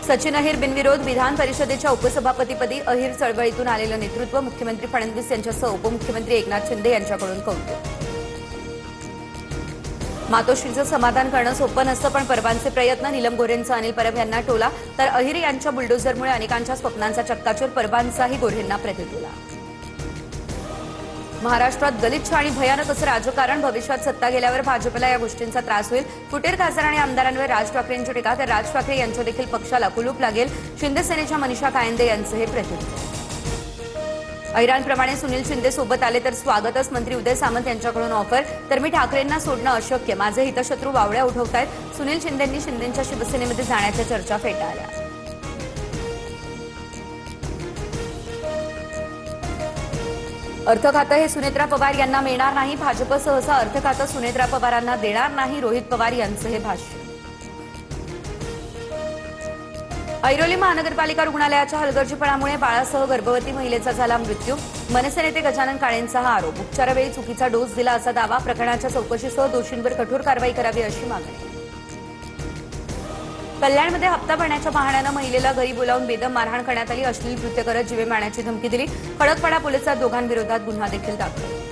सचिन अहिर बिनविरोध विधान परिषदेच्या उपसभापतीपदी अहिर चळवळीतून आलेलं नेतृत्व मुख्यमंत्री फडणवीस यांच्यासह उपमुख्यमंत्री एकनाथ शिंदे यांच्याकडून कौतुक। मातोश्रीचं समाधान करणं सोपं नसतं, पण परबांचे प्रयत्न। नीलम गोऱ्हेंचा अनिल परब यांना टोला, तर अहिर यांच्या बुलडोझरमुळे अनेकांच्या स्वप्नांचा चक्काचूर। परबांचाही गोऱ्हेंना प्रतिटोला। महाराष्ट्रात गलिच्छ आणि भयानक असं राजकारण, भविष्यात सत्ता गेल्यावर भाजपला या गोष्टींचा त्रास होईल। फुटीर खासदार आणि आमदारांवर राज ठाकरेंची टीका, तर राज ठाकरे यांच्या देखील पक्षाला कुलूप लागेल। शिंदे सेनेच्या मनीषा कायंदे यांचं हे प्रतिक्रिया। अहिरांप्रमाणे सुनील शिंदे सोबत आले तर स्वागतच। मंत्री उदय सामंत यांच्याकडून ऑफर, तर मी ठाकरेंना सोडणं अशक्य, माझे हितशत्रू वावड्या उठवतायत। सुनील शिंदेंनी शिंदेंच्या शिवसेनेमध्ये जाण्याच्या चर्चा फेटाळल्या। अर्थ खातं हे सुनेत्रा पवार यांना मिळणार नाही, भाजप सहसा अर्थ खातं सुनेत्रा पवारांना देणार नाही, रोहित पवार यांचं हे भाष्य। ऐरोली महानगरपालिका रुग्णालयाच्या हलगर्जीपणामुळे बाळासह गर्भवती महिलेचा झाला मृत्यू। मनसे नेते गजानन काळेंचा हा आरोप, उपचारावेळी चुकीचा डोस दिला असा दावा। प्रकरणाच्या चौकशीसह दोषींवर कठोर कारवाई करावी अशी मागणी। कल्याणमध्ये हप्ता भरण्याच्या बहाण्यानं महिलेला घरी बोलावून बेदम मारहाण करण्यात आली। अश्लील कृत्य करत जीवे मारण्याची धमकी दिली। खडकपाडा पोलिसात दोघांविरोधात गुन्हा देखील दाखल।